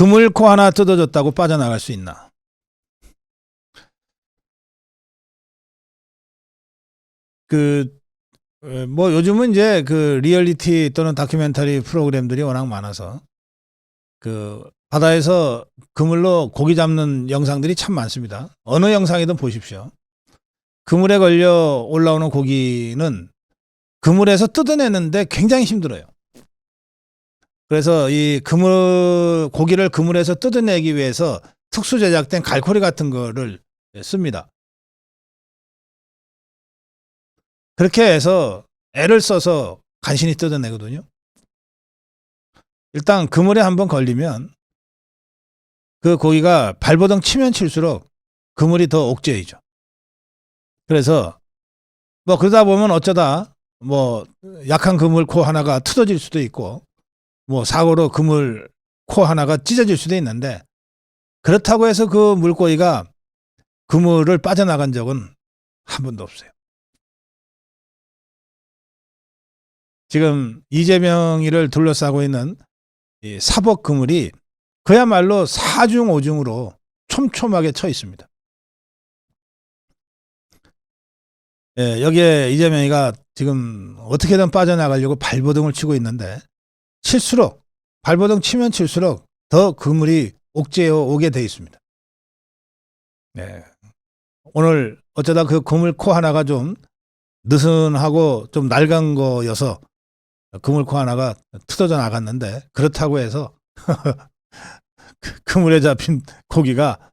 그물 코 하나 뜯어졌다고 빠져나갈 수 있나? 뭐 요즘은 이제 그 리얼리티 또는 다큐멘터리 프로그램들이 워낙 많아서 그 바다에서 그물로 고기 잡는 영상들이 참 많습니다. 어느 영상이든 보십시오. 그물에 걸려 올라오는 고기는 그물에서 뜯어내는데 굉장히 힘들어요. 그래서 이 고기를 그물에서 뜯어내기 위해서 특수 제작된 갈고리 같은 거를 씁니다. 그렇게 해서 애를 써서 간신히 뜯어내거든요. 일단 그물에 한번 걸리면 그 고기가 발버둥 치면 칠수록 그물이 더 옥죄이죠. 그래서 뭐 그러다 보면 어쩌다 뭐 약한 그물 코 하나가 틀어질 수도 있고 뭐 사고로 그물 코 하나가 찢어질 수도 있는데 그렇다고 해서 그 물고기가 그물을 빠져나간 적은 한 번도 없어요. 지금 이재명이를 둘러싸고 있는 이 사법 그물이 그야말로 사중오중으로 촘촘하게 쳐 있습니다. 예, 여기에 이재명이가 지금 어떻게든 빠져나가려고 발버둥을 치고 있는데 칠수록 발버둥 치면 칠수록 더 그물이 옥죄어 오게 돼 있습니다. 예. 오늘 어쩌다 그 그물 코 하나가 좀 느슨하고 좀 낡은 거여서 그물 코 하나가 뜯어져 나갔는데 그렇다고 해서 그물에 잡힌 고기가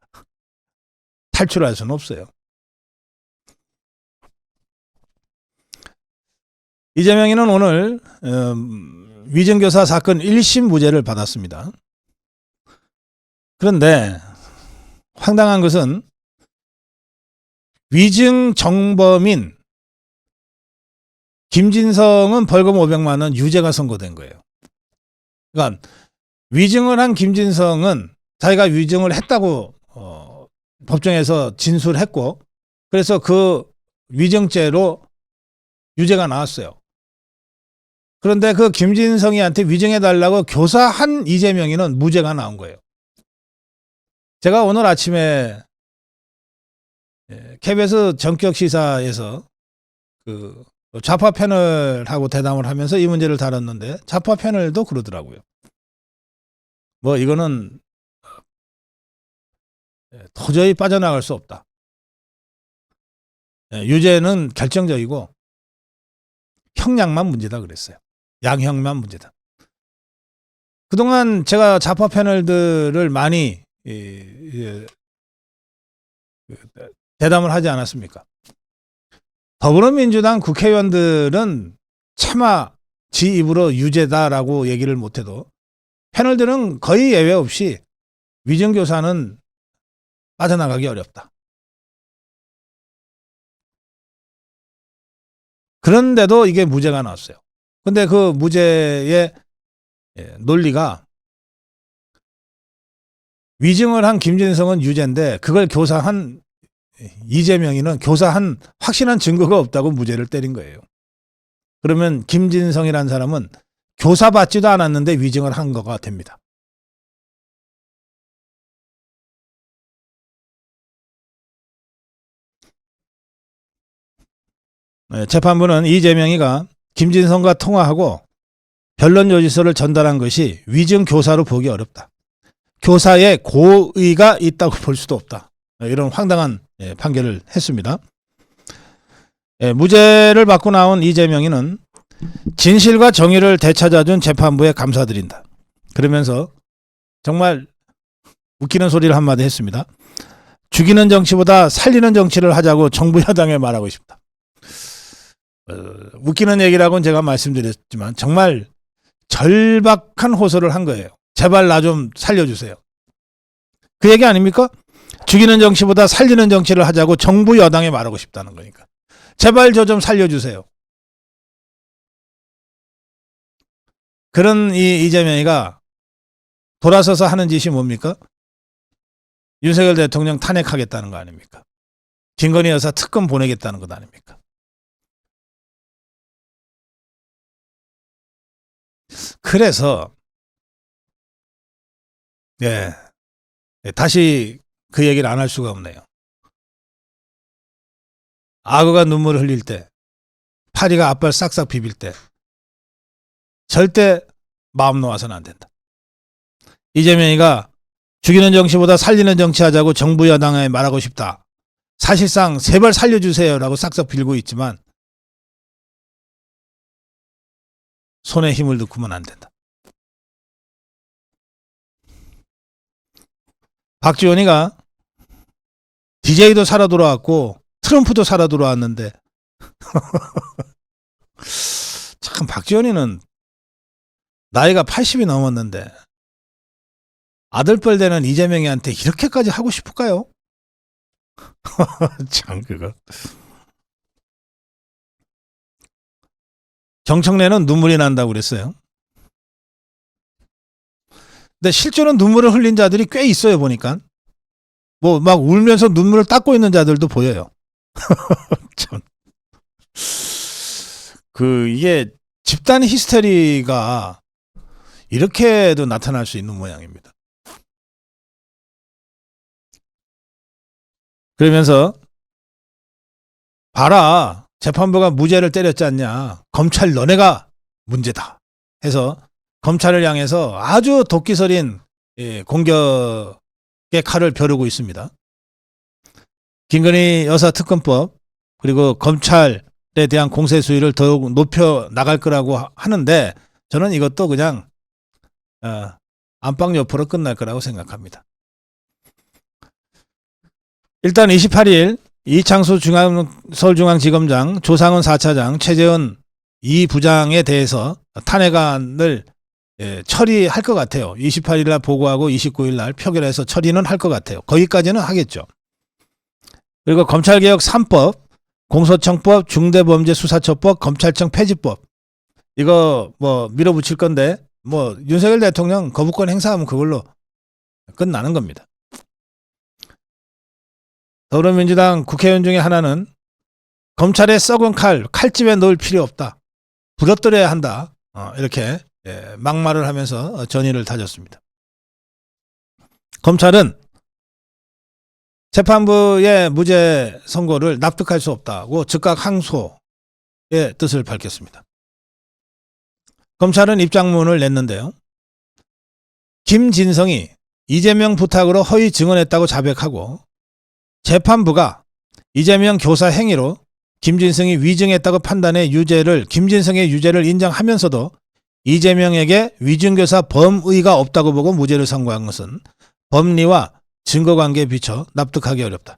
탈출할 수는 없어요. 이재명이는 오늘 위증교사 사건 1심 무죄를 받았습니다. 그런데 황당한 것은 위증 정범인 김진성은 벌금 500만 원 유죄가 선고된 거예요. 그러니까 위증을 한 김진성은 자기가 위증을 했다고 법정에서 진술했고 그래서 그 위증죄로 유죄가 나왔어요. 그런데 그 김진성이한테 위증해달라고 교사한 이재명이는 무죄가 나온 거예요. 제가 오늘 아침에 KBS 전격 시사에서 그 좌파 패널하고 대담을 하면서 이 문제를 다뤘는데 좌파 패널도 그러더라고요. 뭐 이거는 도저히 빠져나갈 수 없다. 유죄는 결정적이고 형량만 문제다 그랬어요. 양형만 문제다. 그동안 제가 좌파 패널들을 많이 대담을 하지 않았습니까? 더불어민주당 국회의원들은 차마 지 입으로 유죄다라고 얘기를 못해도 패널들은 거의 예외 없이 위증교사는 빠져나가기 어렵다. 그런데도 이게 무죄가 나왔어요. 근데 그 무죄의 논리가 위증을 한 김진성은 유죄인데 그걸 교사한 이재명이는 교사한 확실한 증거가 없다고 무죄를 때린 거예요. 그러면 김진성이라는 사람은 교사받지도 않았는데 위증을 한 거가 됩니다. 재판부는 이재명이가 김진성과 통화하고 변론 요지서를 전달한 것이 위증 교사로 보기 어렵다. 교사의 고의가 있다고 볼 수도 없다. 이런 황당한 판결을 했습니다. 무죄를 받고 나온 이재명이는 진실과 정의를 되찾아준 재판부에 감사드린다. 그러면서 정말 웃기는 소리를 한마디 했습니다. 죽이는 정치보다 살리는 정치를 하자고 정부 여당에 말하고 싶다. 웃기는 얘기라고는 제가 말씀드렸지만 정말 절박한 호소를 한 거예요. 제발 나 좀 살려주세요. 그 얘기 아닙니까? 죽이는 정치보다 살리는 정치를 하자고 정부 여당에 말하고 싶다는 거니까. 제발 저 좀 살려주세요. 그런 이 이재명이가 돌아서서 하는 짓이 뭡니까? 윤석열 대통령 탄핵하겠다는 거 아닙니까? 김건희 여사 특검 보내겠다는 것 아닙니까? 그래서 예. 다시 그 얘기를 안 할 수가 없네요. 악어가 눈물을 흘릴 때, 파리가 앞발 싹싹 비빌 때 절대 마음 놓아서는 안 된다. 이재명이가 죽이는 정치보다 살리는 정치하자고 정부 여당에 말하고 싶다. 사실상 제발 살려주세요라고 싹싹 빌고 있지만 손에 힘을 넣고는 안 된다. 박지원이가 DJ도 살아 돌아왔고 트럼프도 살아 돌아왔는데 참 박지원이는 나이가 80이 넘었는데 아들뻘 되는 이재명이한테 이렇게까지 하고 싶을까요? 참 그거. 정청래는 눈물이 난다고 그랬어요. 근데 실제로 눈물을 흘린 자들이 꽤 있어요, 보니까. 뭐 막 울면서 눈물을 닦고 있는 자들도 보여요. 참. 이게 집단 히스테리가 이렇게도 나타날 수 있는 모양입니다. 그러면서 봐라, 재판부가 무죄를 때렸지 않냐, 검찰 너네가 문제다 해서 검찰을 향해서 아주 도끼서린 공격의 칼을 벼르고 있습니다. 김건희 여사 특검법 그리고 검찰에 대한 공세 수위를 더욱 높여 나갈 거라고 하는데 저는 이것도 그냥 안방 옆으로 끝날 거라고 생각합니다. 일단 28일 이창수 서울중앙지검장, 조상훈 4차장, 최재원 2부장에 대해서 탄핵안을 처리할 것 같아요. 28일 날 보고하고 29일 날 표결해서 처리는 할 것 같아요. 거기까지는 하겠죠. 그리고 검찰개혁 3법, 공소청법, 중대범죄수사처법, 검찰청 폐지법 이거 뭐 밀어붙일 건데 뭐 윤석열 대통령 거부권 행사하면 그걸로 끝나는 겁니다. 더불어민주당 국회의원 중에 하나는 검찰의 썩은 칼집에 넣을 필요 없다. 부러뜨려야 한다. 이렇게 막말을 하면서 전의를 다졌습니다. 검찰은 재판부의 무죄 선고를 납득할 수 없다고 즉각 항소의 뜻을 밝혔습니다. 검찰은 입장문을 냈는데요. 김진성이 이재명 부탁으로 허위 증언했다고 자백하고 재판부가 이재명 교사 행위로 김진성이 위증했다고 판단해 김진성의 유죄를 인정하면서도 이재명에게 위증교사 범의가 없다고 보고 무죄를 선고한 것은 법리와 증거관계에 비춰 납득하기 어렵다.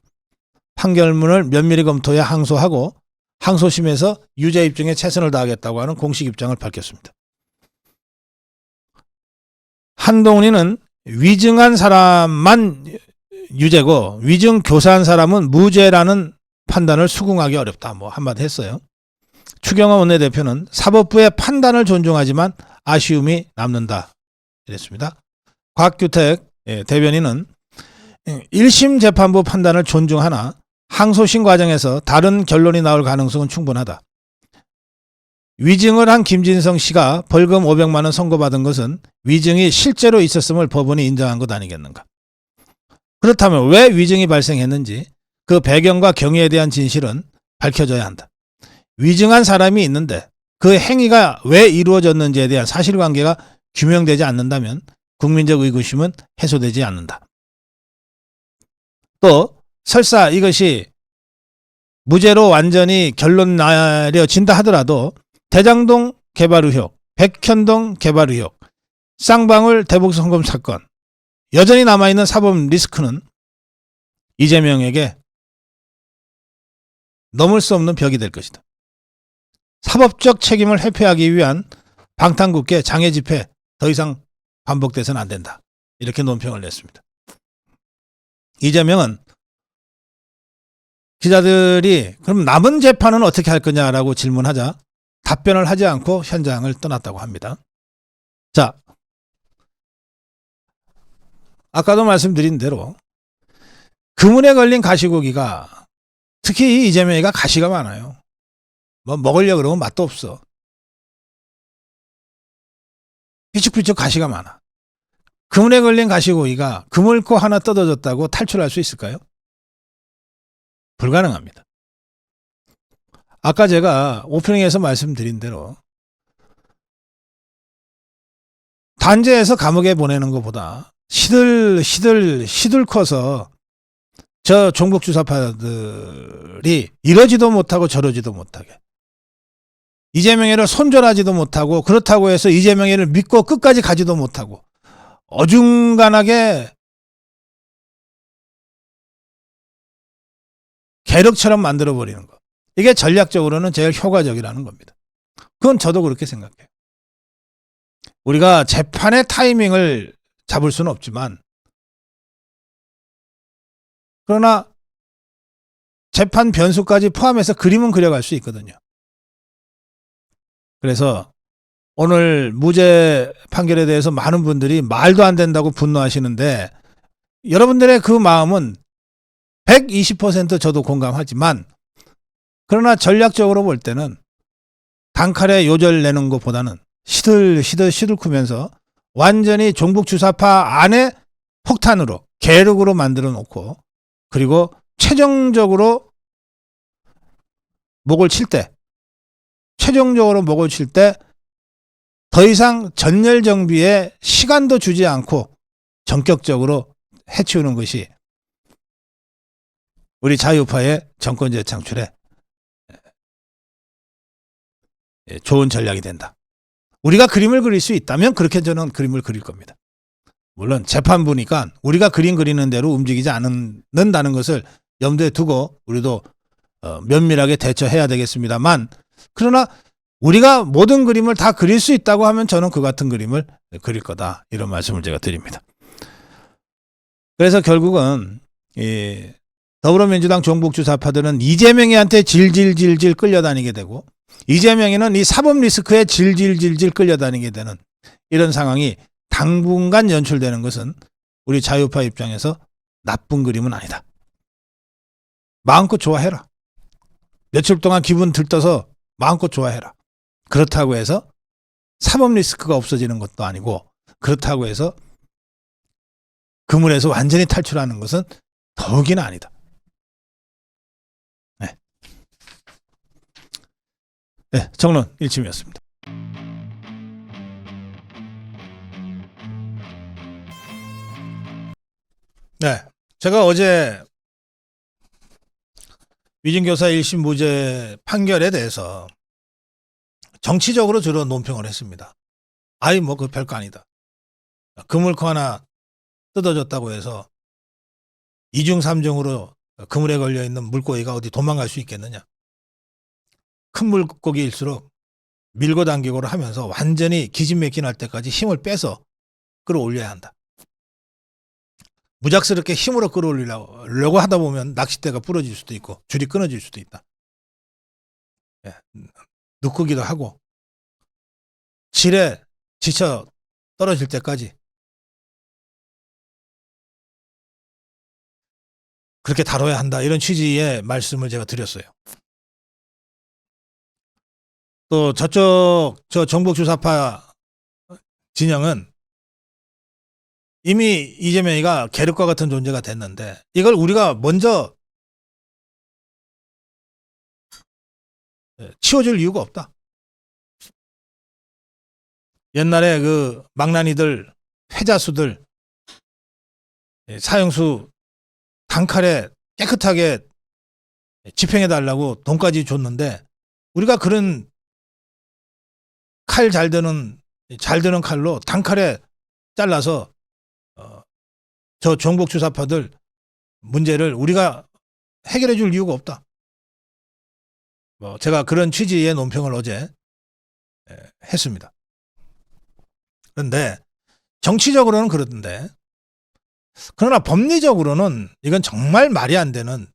판결문을 면밀히 검토해 항소하고 항소심에서 유죄 입증에 최선을 다하겠다고 하는 공식 입장을 밝혔습니다. 한동훈이는 위증한 사람만 유죄고 위증 교사한 사람은 무죄라는 판단을 수긍하기 어렵다. 뭐 한마디 했어요. 추경호 원내대표는 사법부의 판단을 존중하지만 아쉬움이 남는다. 이랬습니다. 곽규택 대변인은 1심 재판부 판단을 존중하나 항소심 과정에서 다른 결론이 나올 가능성은 충분하다. 위증을 한 김진성 씨가 벌금 500만 원 선고받은 것은 위증이 실제로 있었음을 법원이 인정한 것 아니겠는가. 그렇다면 왜 위증이 발생했는지 그 배경과 경위에 대한 진실은 밝혀져야 한다. 위증한 사람이 있는데 그 행위가 왜 이루어졌는지에 대한 사실관계가 규명되지 않는다면 국민적 의구심은 해소되지 않는다. 또 설사 이것이 무죄로 완전히 결론 나려진다 하더라도 대장동 개발 의혹, 백현동 개발 의혹, 쌍방울 대북송금 사건 여전히 남아있는 사법 리스크는 이재명에게 넘을 수 없는 벽이 될 것이다. 사법적 책임을 회피하기 위한 방탄국회 장애 집회 더 이상 반복돼서는 안 된다. 이렇게 논평을 냈습니다. 이재명은 기자들이 그럼 남은 재판은 어떻게 할 거냐라고 질문하자 답변을 하지 않고 현장을 떠났다고 합니다. 자, 아까도 말씀드린 대로 그물에 걸린 가시고기가 특히 이재명이가 가시가 많아요. 뭐 먹으려고 그러면 맛도 없어. 삐죽삐죽 가시가 많아. 그물에 걸린 가시고기가 그물코 하나 뜯어졌다고 탈출할 수 있을까요? 불가능합니다. 아까 제가 오프닝에서 말씀드린 대로 단죄해서 감옥에 보내는 것보다 시들커서 저 종북 주사파들이 이러지도 못하고 저러지도 못하게 이재명이를 손절하지도 못하고 그렇다고 해서 이재명이를 믿고 끝까지 가지도 못하고 어중간하게 계륵처럼 만들어버리는 거. 이게 전략적으로는 제일 효과적이라는 겁니다. 그건 저도 그렇게 생각해요. 우리가 재판의 타이밍을 잡을 수는 없지만 그러나 재판 변수까지 포함해서 그림은 그려갈 수 있거든요. 그래서 오늘 무죄 판결에 대해서 많은 분들이 말도 안 된다고 분노하시는데 여러분들의 그 마음은 120% 저도 공감하지만 그러나 전략적으로 볼 때는 단칼에 요절 내는 것보다는 시들크면서 완전히 종북 주사파 안에 폭탄으로 계륵으로 만들어 놓고 그리고 최종적으로 목을 칠 때 더 이상 전열 정비에 시간도 주지 않고 전격적으로 해치우는 것이 우리 자유파의 정권 재창출에 좋은 전략이 된다. 우리가 그림을 그릴 수 있다면 그렇게 저는 그림을 그릴 겁니다. 물론 재판부니까 우리가 그림 그리는 대로 움직이지 않는다는 것을 염두에 두고 우리도 면밀하게 대처해야 되겠습니다만 그러나 우리가 모든 그림을 다 그릴 수 있다고 하면 저는 그 같은 그림을 그릴 거다. 이런 말씀을 제가 드립니다. 그래서 결국은 더불어민주당 종북주사파들은 이재명이한테 질질질질 끌려다니게 되고 이재명이는 이 사법 리스크에 질질질질 끌려다니게 되는 이런 상황이 당분간 연출되는 것은 우리 자유파 입장에서 나쁜 그림은 아니다. 마음껏 좋아해라. 며칠 동안 기분 들떠서 마음껏 좋아해라. 그렇다고 해서 사법 리스크가 없어지는 것도 아니고 그렇다고 해서 그물에서 완전히 탈출하는 것은 더욱이나 아니다. 네, 정론 1침이었습니다. 네, 제가 어제 위진교사 1심 무죄 판결에 대해서 정치적으로 주로 논평을 했습니다. 아이 뭐 그 별거 아니다. 그물코 하나 뜯어졌다고 해서 2중 3중으로 그물에 걸려있는 물고기가 어디 도망갈 수 있겠느냐. 큰 물고기일수록 밀고 당기고를 하면서 완전히 기진맥진할 때까지 힘을 빼서 끌어올려야 한다. 무작스럽게 힘으로 끌어올리려고 하다 보면 낚싯대가 부러질 수도 있고 줄이 끊어질 수도 있다. 눕기도 하고 질에 지쳐 떨어질 때까지 그렇게 다뤄야 한다. 이런 취지의 말씀을 제가 드렸어요. 또 저 종북주사파 진영은 이미 이재명이가 계륵과 같은 존재가 됐는데 이걸 우리가 먼저 치워줄 이유가 없다. 옛날에 그 망나니들, 회자수들, 사형수 단칼에 깨끗하게 집행해달라고 돈까지 줬는데 우리가 그런 잘 드는 칼로 단칼에 잘라서 저 종북 주사파들 문제를 우리가 해결해 줄 이유가 없다. 제가 그런 취지의 논평을 어제 했습니다. 그런데 정치적으로는 그러던데 그러나 법리적으로는 이건 정말 말이 안 되는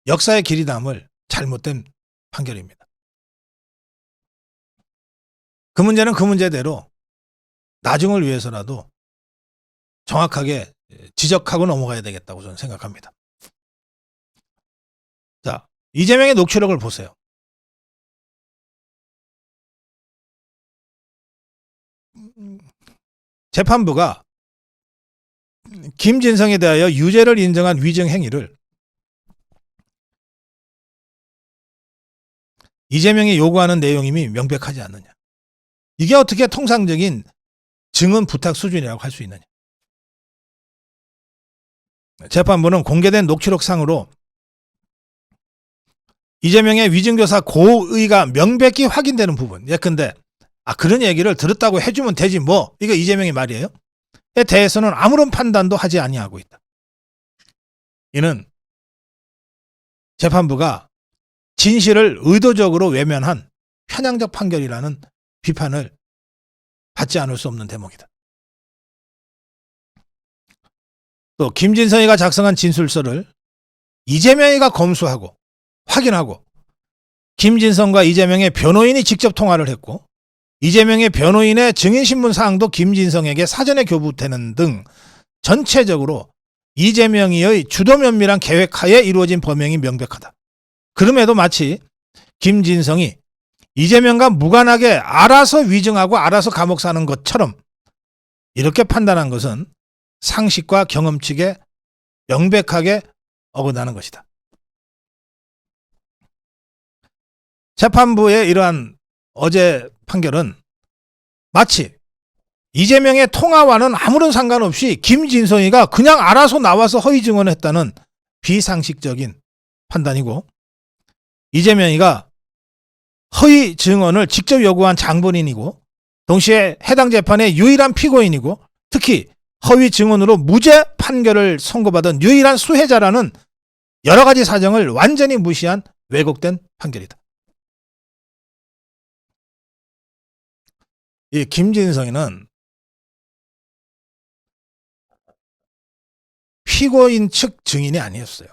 역사의 길이 담을 잘못된 판결입니다. 그 문제는 그 문제대로 나중을 위해서라도 정확하게 지적하고 넘어가야 되겠다고 저는 생각합니다. 자, 이재명의 녹취록을 보세요. 재판부가 김진성에 대하여 유죄를 인정한 위증 행위를 이재명이 요구하는 내용임이 명백하지 않느냐. 이게 어떻게 통상적인 증언 부탁 수준이라고 할 수 있느냐. 재판부는 공개된 녹취록상으로 이재명의 위증교사 고의가 명백히 확인되는 부분, 예컨대 그런 얘기를 들었다고 해주면 되지 뭐, 이거 이재명의 말이에요. 에 대해서는 아무런 판단도 하지 아니하고 있다. 이는 재판부가 진실을 의도적으로 외면한 편향적 판결이라는 비판을 받지 않을 수 없는 대목이다. 또 김진성이가 작성한 진술서를 이재명이가 검수하고 확인하고 김진성과 이재명의 변호인이 직접 통화를 했고 이재명의 변호인의 증인신문 사항도 김진성에게 사전에 교부되는 등 전체적으로 이재명이의 주도 면밀한 계획하에 이루어진 범행이 명백하다. 그럼에도 마치 김진성이 이재명과 무관하게 알아서 위증하고 알아서 감옥 사는 것처럼 이렇게 판단한 것은 상식과 경험칙에 명백하게 어긋나는 것이다. 재판부의 이러한 어제 판결은 마치 이재명의 통화와는 아무런 상관없이 김진성이가 그냥 알아서 나와서 허위 증언을 했다는 비상식적인 판단이고 이재명이가 허위 증언을 직접 요구한 장본인이고 동시에 해당 재판의 유일한 피고인이고 특히 허위 증언으로 무죄 판결을 선고받은 유일한 수혜자라는 여러 가지 사정을 완전히 무시한 왜곡된 판결이다. 이 김진성이는 피고인 측 증인이 아니었어요.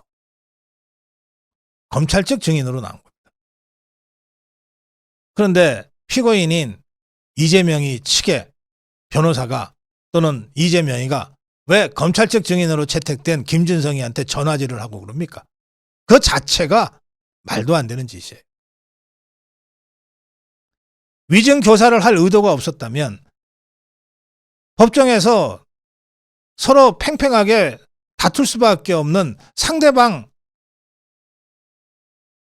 검찰 측 증인으로 나온 겁니다. 그런데 피고인인 이재명이 측의 변호사가 또는 이재명이가 왜 검찰 측 증인으로 채택된 김진성이한테 전화질을 하고 그럽니까? 그 자체가 말도 안 되는 짓이에요. 위증 교사를 할 의도가 없었다면 법정에서 서로 팽팽하게 다툴 수밖에 없는 상대방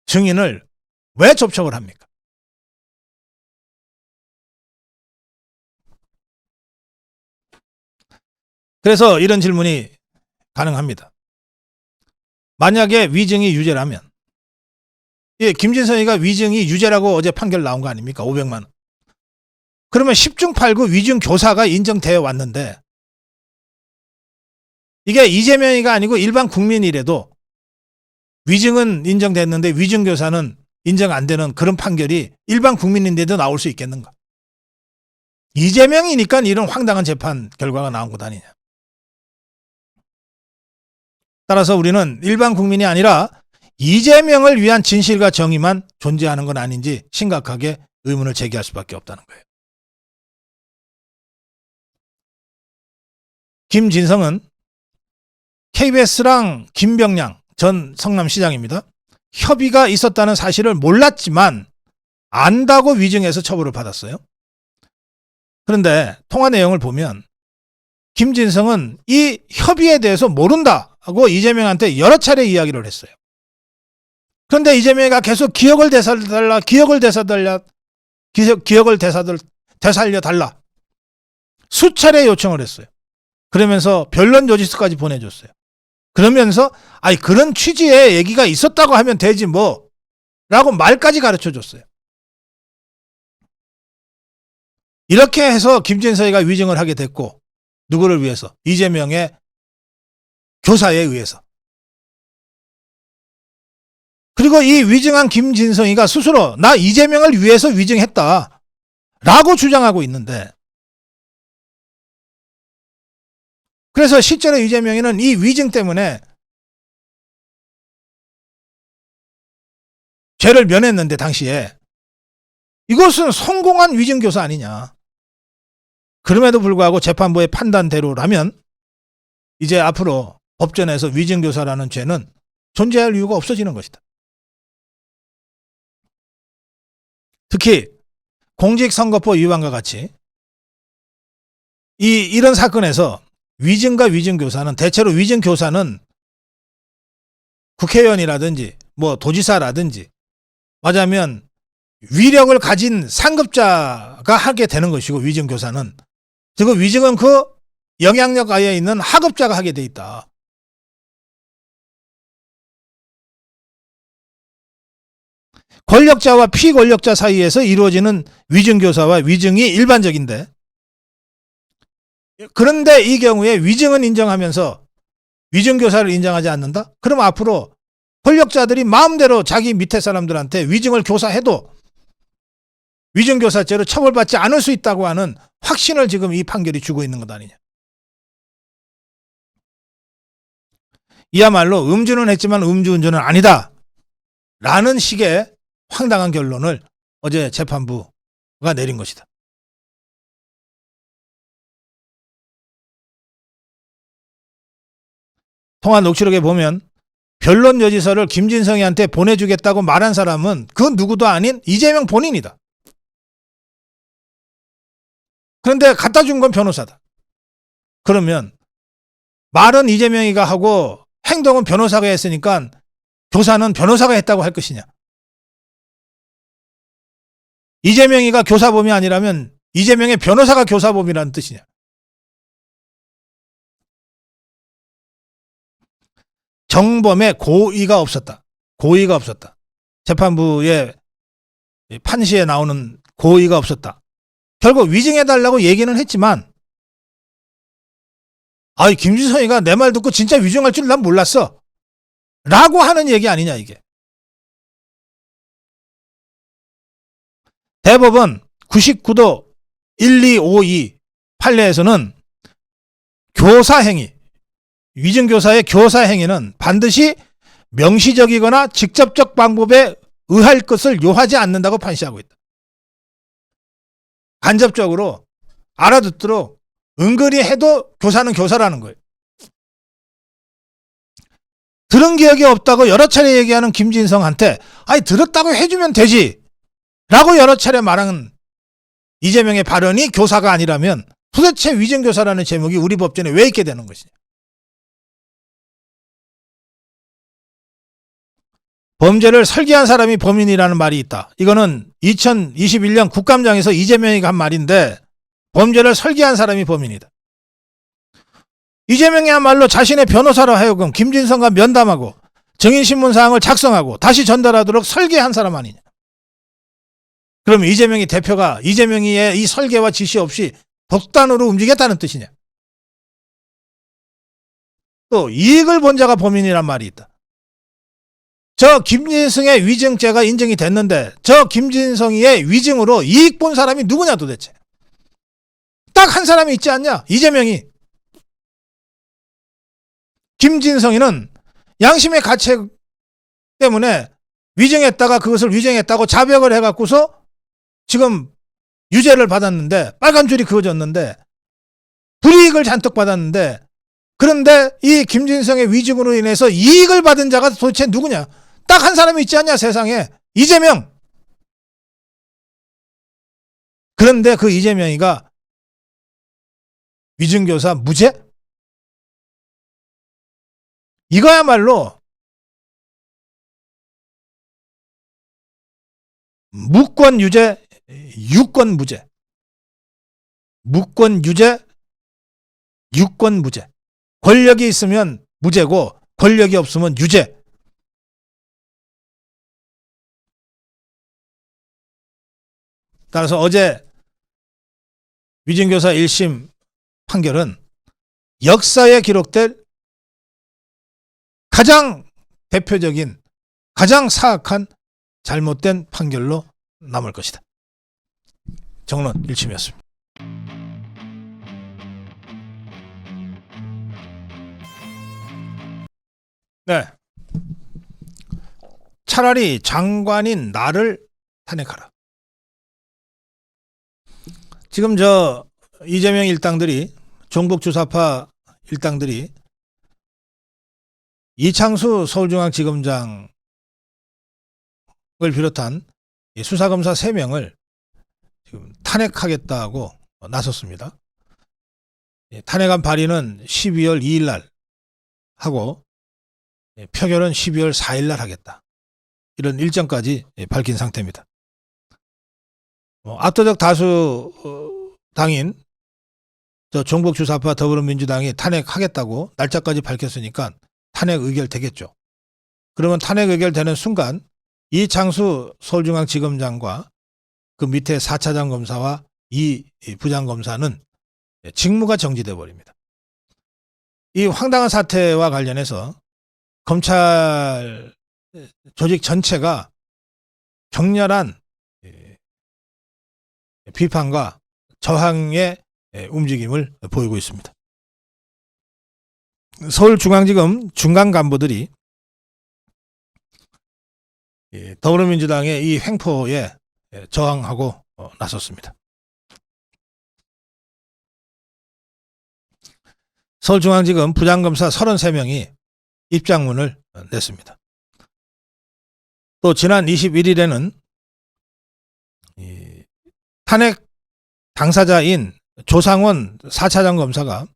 증인을 왜 접촉을 합니까? 그래서 이런 질문이 가능합니다. 만약에 위증이 유죄라면 김진성이가 위증이 유죄라고 어제 판결 나온 거 아닙니까? 500만 원. 그러면 10중 8구 위증 교사가 인정되어 왔는데 이게 이재명이가 아니고 일반 국민이라도 위증은 인정됐는데 위증 교사는 인정 안 되는 그런 판결이 일반 국민인데도 나올 수 있겠는가? 이재명이니까 이런 황당한 재판 결과가 나온 것 아니냐. 따라서 우리는 일반 국민이 아니라 이재명을 위한 진실과 정의만 존재하는 건 아닌지 심각하게 의문을 제기할 수밖에 없다는 거예요. 김진성은 KBS랑 김병량 전 성남시장입니다. 협의가 있었다는 사실을 몰랐지만 안다고 위증해서 처벌을 받았어요. 그런데 통화 내용을 보면 김진성은 이 협의에 대해서 모른다고 이재명한테 여러 차례 이야기를 했어요. 그런데 이재명이가 계속 기억을 되살려달라, 기억을 되살려달라 수차례 요청을 했어요. 그러면서 변론 요지서까지 보내줬어요. 그러면서 그런 취지의 얘기가 있었다고 하면 되지 뭐 라고 말까지 가르쳐줬어요. 이렇게 해서 김진성이가 위증을 하게 됐고 누구를 위해서? 이재명의 교사에 의해서. 그리고 이 위증한 김진성이가 스스로 나 이재명을 위해서 위증했다 라고 주장하고 있는데 그래서 실제로 이재명이는 이 위증 때문에 죄를 면했는데 당시에 이것은 성공한 위증교사 아니냐. 그럼에도 불구하고 재판부의 판단대로라면 이제 앞으로 법전에서 위증교사라는 죄는 존재할 이유가 없어지는 것이다. 특히 공직선거법 위반과 같이 이런 사건에서 위증과 위증교사는 대체로 위증교사는 국회의원이라든지 뭐 도지사라든지 맞으면 위력을 가진 상급자가 하게 되는 것이고 위증교사는 그 위증은 그 영향력 하에 있는 하급자가 하게 돼 있다. 권력자와 피권력자 사이에서 이루어지는 위증교사와 위증이 일반적인데 그런데 이 경우에 위증은 인정하면서 위증교사를 인정하지 않는다? 그럼 앞으로 권력자들이 마음대로 자기 밑에 사람들한테 위증을 교사해도 위증교사죄로 처벌받지 않을 수 있다고 하는 확신을 지금 이 판결이 주고 있는 것 아니냐. 이야말로 음주는 했지만 음주운전은 아니다 라는 식의 황당한 결론을 어제 재판부가 내린 것이다. 통화 녹취록에 보면 변론 여지서를 김진성이한테 보내주겠다고 말한 사람은 그 누구도 아닌 이재명 본인이다. 그런데 갖다 준 건 변호사다. 그러면 말은 이재명이가 하고 행동은 변호사가 했으니까 교사는 변호사가 했다고 할 것이냐. 이재명이가 교사범이 아니라면 이재명의 변호사가 교사범이라는 뜻이냐. 정범의 고의가 없었다. 고의가 없었다. 재판부의 판시에 나오는 고의가 없었다. 결국 위증해달라고 얘기는 했지만 김진성이가 내 말 듣고 진짜 위증할 줄 난 몰랐어 라고 하는 얘기 아니냐 이게. 대법원 99도 1252 판례에서는 교사행위, 위증교사의 교사행위는 반드시 명시적이거나 직접적 방법에 의할 것을 요하지 않는다고 판시하고 있다. 간접적으로 알아듣도록 은근히 해도 교사는 교사라는 거예요. 들은 기억이 없다고 여러 차례 얘기하는 김진성한테 들었다고 해주면 되지 라고 여러 차례 말한 이재명의 발언이 교사가 아니라면 도대체 위증교사라는 제목이 우리 법전에 왜 있게 되는 것이냐. 범죄를 설계한 사람이 범인이라는 말이 있다. 이거는 2021년 국감장에서 이재명이 한 말인데 범죄를 설계한 사람이 범인이다. 이재명이야말로 자신의 변호사로 하여금 김진성과 면담하고 증인신문사항을 작성하고 다시 전달하도록 설계한 사람 아니냐. 그럼 이재명이 대표가 이재명이의 이 설계와 지시 없이 독단으로 움직였다는 뜻이냐. 또 이익을 본 자가 범인이란 말이 있다. 저 김진성의 위증죄가 인정이 됐는데 저 김진성이의 위증으로 이익 본 사람이 누구냐 도대체. 딱 한 사람이 있지 않냐. 이재명이. 김진성이는 양심의 가책 때문에 위증했다가 그것을 위증했다고 자백을 해갖고서 지금 유죄를 받았는데 빨간 줄이 그어졌는데 불이익을 잔뜩 받았는데 그런데 이 김진성의 위증으로 인해서 이익을 받은 자가 도대체 누구냐. 딱 한 사람이 있지 않냐 세상에. 이재명. 그런데 그 이재명이가 위증교사 무죄? 이거야말로 무권 유죄, 유권 무죄. 무권 유죄, 유권 무죄. 권력이 있으면 무죄고 권력이 없으면 유죄. 따라서 어제 위증교사 1심 판결은 역사에 기록될 가장 대표적인 가장 사악한 잘못된 판결로 남을 것이다. 정론 1심이었습니다. 네. 차라리 장관인 나를 탄핵하라. 지금 저 이재명 일당들이 종북주사파 일당들이 이창수 서울중앙지검장을 비롯한 수사검사 3명을 지금 탄핵하겠다고 나섰습니다. 탄핵안 발의는 12월 2일 날 하고 표결은 12월 4일 날 하겠다. 이런 일정까지 밝힌 상태입니다. 압도적 다수 당인 종북주사파 더불어민주당이 탄핵하겠다고 날짜까지 밝혔으니까 탄핵 의결되겠죠. 그러면 탄핵 의결되는 순간 이창수 서울중앙지검장과 그 밑에 4차장 검사와 이 부장검사는 직무가 정지돼 버립니다. 이 황당한 사태와 관련해서 검찰 조직 전체가 격렬한 비판과 저항의 움직임을 보이고 있습니다. 서울중앙지검 중간 간부들이 더불어민주당의 이 횡포에 저항하고 나섰습니다. 서울중앙지검 부장검사 33명이 입장문을 냈습니다. 또 지난 21일에는 탄핵 당사자인 조상원 4차장 검사가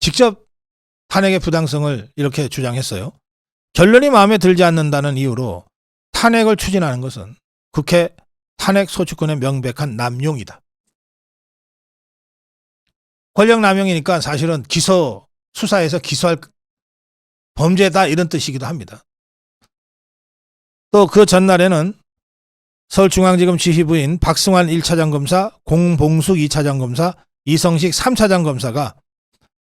직접 탄핵의 부당성을 이렇게 주장했어요. 결론이 마음에 들지 않는다는 이유로 탄핵을 추진하는 것은 국회 탄핵 소추권의 명백한 남용이다. 권력 남용이니까 사실은 수사에서 기소할 범죄다 이런 뜻이기도 합니다. 또 그 전날에는 서울중앙지검 지휘부인 박승환 1차장 검사, 공봉숙 2차장 검사, 이성식 3차장 검사가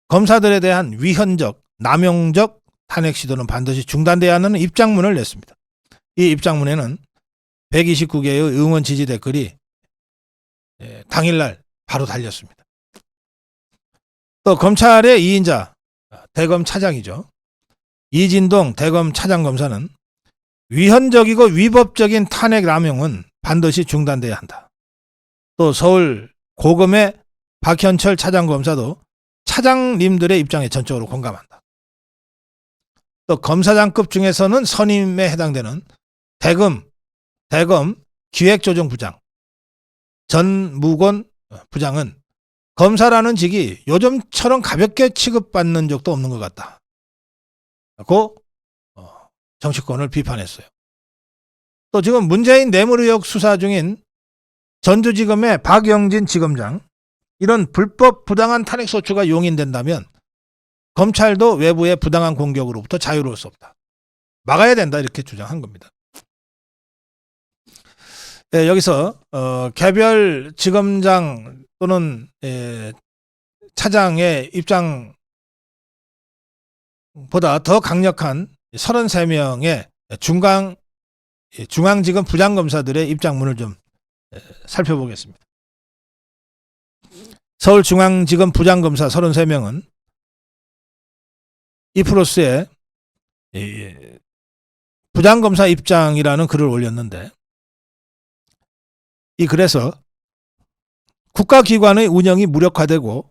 검사들에 대한 위헌적, 남용적 탄핵 시도는 반드시 중단돼야 하는 입장문을 냈습니다. 이 입장문에는 129개의 응원 지지 댓글이 당일날 바로 달렸습니다. 또 검찰의 2인자 대검 차장이죠. 이진동 대검 차장검사는 위헌적이고 위법적인 탄핵 남용은 반드시 중단돼야 한다. 또 서울 고검의 박현철 차장검사도 차장님들의 입장에 전적으로 공감한다. 또 검사장급 중에서는 선임에 해당되는 대검 기획조정부장 전무곤 부장은 검사라는 직이 요즘처럼 가볍게 취급받는 적도 없는 것 같다. 고 정치권을 비판했어요. 또 지금 문재인 뇌물 의혹 수사 중인 전주지검의 박영진 지검장, 이런 불법 부당한 탄핵 소추가 용인된다면 검찰도 외부의 부당한 공격으로부터 자유로울 수 없다. 막아야 된다 이렇게 주장한 겁니다. 여기서 개별 지검장 또는 차장의 입장보다 더 강력한 33명의 중앙지검 부장검사들의 입장문을 좀 살펴보겠습니다. 서울중앙지검 부장검사 33명은 이프로스에 부장검사 입장이라는 글을 올렸는데, 이 글에서 국가기관의 운영이 무력화되고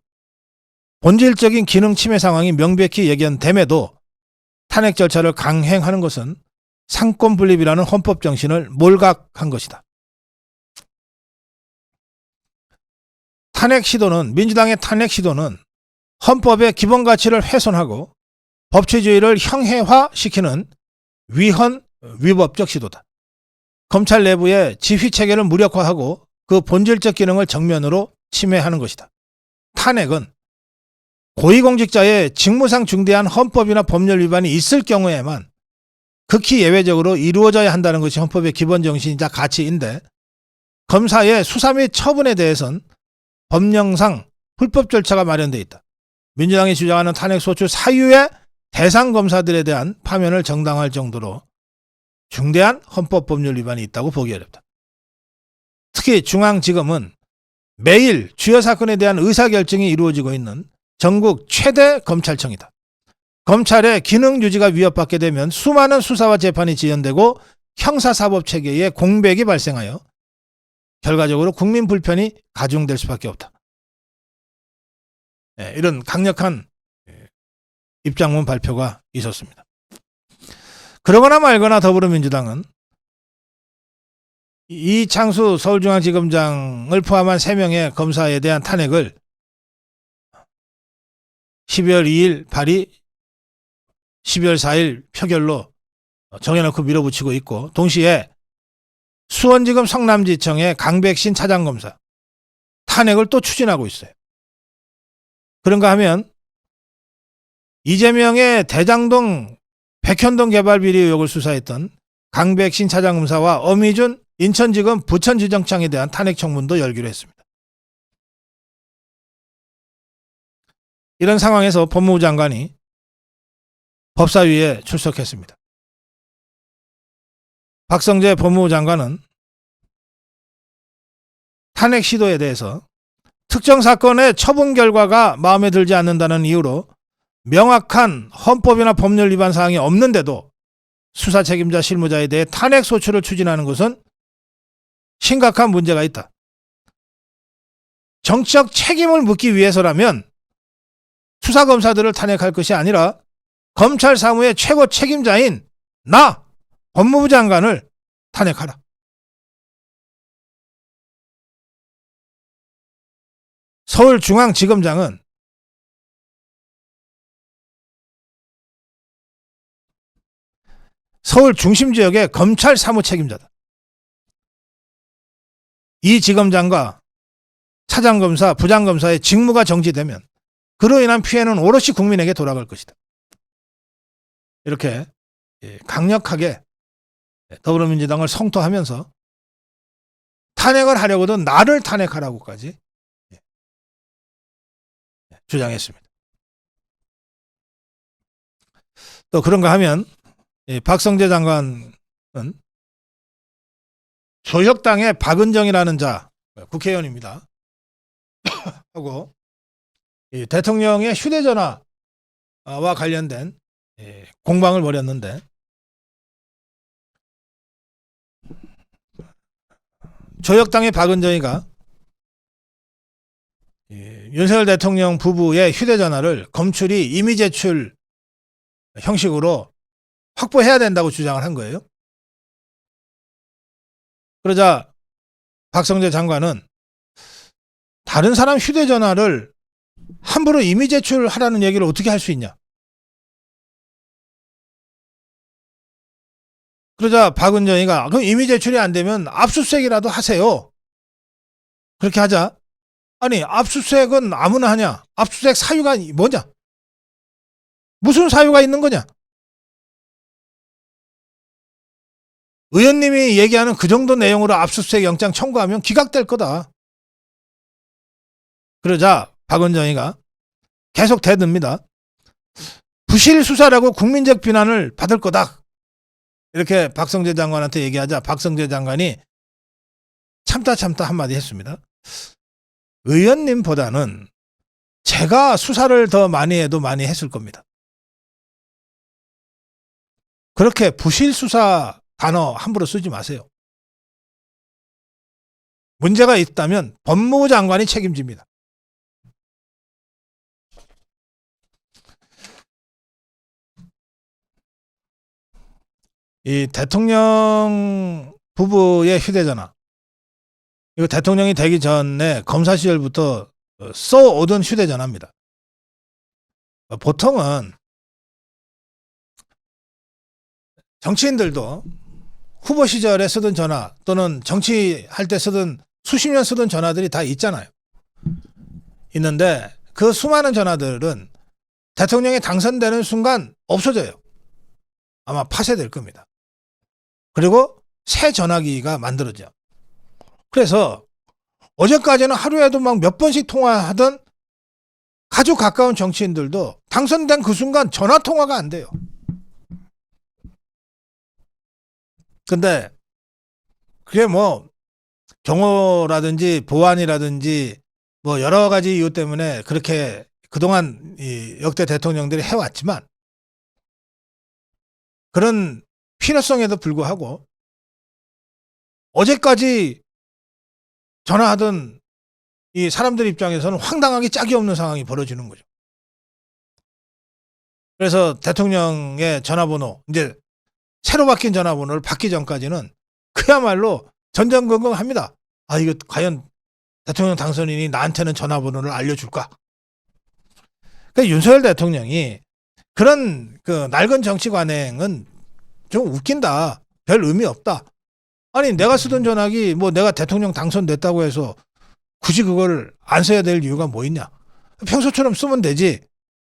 본질적인 기능 침해 상황이 명백히 예견됨에도 탄핵 절차를 강행하는 것은 상권 분립이라는 헌법 정신을 몰각한 것이다. 민주당의 탄핵 시도는 헌법의 기본 가치를 훼손하고 법치주의를 형해화시키는 위헌위법적 시도다. 검찰 내부의 지휘체계를 무력화하고 그 본질적 기능을 정면으로 침해하는 것이다. 탄핵은 고위공직자의 직무상 중대한 헌법이나 법률 위반이 있을 경우에만 극히 예외적으로 이루어져야 한다는 것이 헌법의 기본 정신이자 가치인데, 검사의 수사 및 처분에 대해서는 법령상 불법 절차가 마련되어 있다. 민주당이 주장하는 탄핵소추 사유의 대상 검사들에 대한 파면을 정당화할 정도로 중대한 헌법 법률 위반이 있다고 보기 어렵다. 특히 중앙지검은 매일 주요 사건에 대한 의사결정이 이루어지고 있는 전국 최대 검찰청이다. 검찰의 기능 유지가 위협받게 되면 수많은 수사와 재판이 지연되고 형사사법체계에 공백이 발생하여 결과적으로 국민 불편이 가중될 수밖에 없다. 이런 강력한 입장문 발표가 있었습니다. 그러거나 말거나 더불어민주당은 이창수 서울중앙지검장을 포함한 3명의 검사에 대한 탄핵을 12월 2일 발의, 12월 4일 표결로 정해놓고 밀어붙이고 있고, 동시에 수원지검 성남지청의 강백신 차장검사 탄핵을 또 추진하고 있어요. 그런가 하면 이재명의 대장동 백현동 개발 비리 의혹을 수사했던 강백신 차장검사와 엄희준 인천지검 부천지정장에 대한 탄핵 청문도 열기로 했습니다. 이런 상황에서 법무부 장관이 법사위에 출석했습니다. 박성재 법무부 장관은 탄핵 시도에 대해서 특정 사건의 처분 결과가 마음에 들지 않는다는 이유로 명확한 헌법이나 법률 위반 사항이 없는데도 수사 책임자 실무자에 대해 탄핵 소추를 추진하는 것은 심각한 문제가 있다. 정치적 책임을 묻기 위해서라면 수사검사들을 탄핵할 것이 아니라 검찰 사무의 최고 책임자인 나 법무부 장관을 탄핵하라. 서울중앙지검장은 서울 중심 지역의 검찰 사무 책임자다. 이 지검장과 차장검사, 부장검사의 직무가 정지되면 그로 인한 피해는 오롯이 국민에게 돌아갈 것이다. 이렇게 강력하게 더불어민주당을 성토하면서 탄핵을 하려거든 나를 탄핵하라고까지 주장했습니다. 또 그런가 하면 박성재 장관은 조혁당의 박은정이라는 자, 국회의원입니다. 하고 대통령의 휴대전화와 관련된 공방을 벌였는데, 조혁당의 박은정이가 윤석열 대통령 부부의 휴대전화를 검출이 임의 제출 형식으로 확보해야 된다고 주장을 한 거예요. 그러자 박성재 장관은 다른 사람 휴대전화를 함부로 임의 제출하라는 얘기를 어떻게 할 수 있냐. 그러자 박은정이가 그럼 임의 제출이 안 되면 압수수색이라도 하세요. 그렇게 하자. 아니 압수수색은 아무나 하냐. 압수수색 사유가 뭐냐. 무슨 사유가 있는 거냐. 의원님이 얘기하는 그 정도 내용으로 압수수색 영장 청구하면 기각될 거다. 그러자 박은정이가 계속 대듭니다. 부실 수사라고 국민적 비난을 받을 거다. 이렇게 박성재 장관한테 얘기하자 박성재 장관이 참다 한마디 했습니다. 의원님보다는 제가 수사를 더 많이 해도 많이 했을 겁니다. 그렇게 부실 수사 단어 함부로 쓰지 마세요. 문제가 있다면 법무부 장관이 책임집니다. 이 대통령 부부의 휴대전화, 이거 대통령이 되기 전에 검사 시절부터 써오던 휴대전화입니다. 보통은 정치인들도 후보 시절에 쓰던 전화 또는 정치할 때 쓰던 수십 년 쓰던 전화들이 다 있잖아요. 있는데 그 수많은 전화들은 대통령이 당선되는 순간 없어져요. 아마 파쇄될 겁니다. 그리고 새 전화기가 만들어져. 그래서 어제까지는 하루에도 막 몇 번씩 통화하던 아주 가까운 정치인들도 당선된 그 순간 전화 통화가 안 돼요. 근데 그게 뭐 경호라든지 보안이라든지 뭐 여러 가지 이유 때문에 그렇게 그동안 이 역대 대통령들이 해왔지만, 그런 필요성에도 불구하고 어제까지 전화하던 이 사람들 입장에서는 황당하게 짝이 없는 상황이 벌어지는 거죠. 그래서 대통령의 전화번호, 이제 새로 바뀐 전화번호를 받기 전까지는 그야말로 전전긍긍합니다. 아, 이거 과연 대통령 당선인이 나한테는 전화번호를 알려줄까? 그러니까 윤석열 대통령이 그런 그 낡은 정치 관행은 좀 웃긴다. 별 의미 없다. 아니 내가 쓰던 전화기 뭐 내가 대통령 당선됐다고 해서 굳이 그걸 안 써야 될 이유가 뭐 있냐. 평소처럼 쓰면 되지.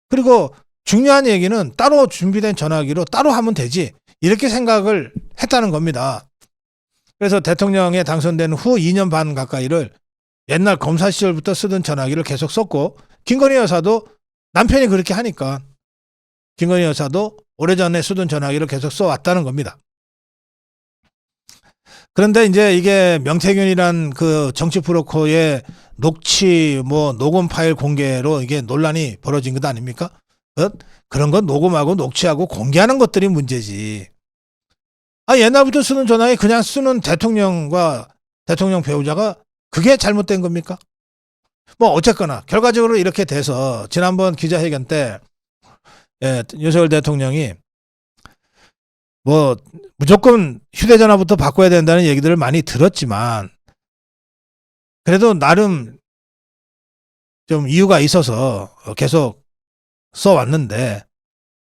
그리고 중요한 얘기는 따로 준비된 전화기로 따로 하면 되지. 이렇게 생각을 했다는 겁니다. 그래서 대통령에 당선된 후 2년 반 가까이를 옛날 검사 시절부터 쓰던 전화기를 계속 썼고 김건희 여사도 남편이 그렇게 하니까 김건희 여사도 오래전에 쓰던 전화기를 계속 써왔다는 겁니다. 그런데 이제 이게 명태균이란 그 정치 브로커의 녹취 뭐 녹음 파일 공개로 이게 논란이 벌어진 것 아닙니까? 그런 건 녹음하고 녹취하고 공개하는 것들이 문제지. 옛날부터 쓰는 전화기 그냥 쓰는 대통령과 대통령 배우자가 그게 잘못된 겁니까? 뭐 어쨌거나 결과적으로 이렇게 돼서 지난번 기자회견 때 윤석열 대통령이 뭐 무조건 휴대전화부터 바꿔야 된다는 얘기들을 많이 들었지만 그래도 나름 좀 이유가 있어서 계속 써왔는데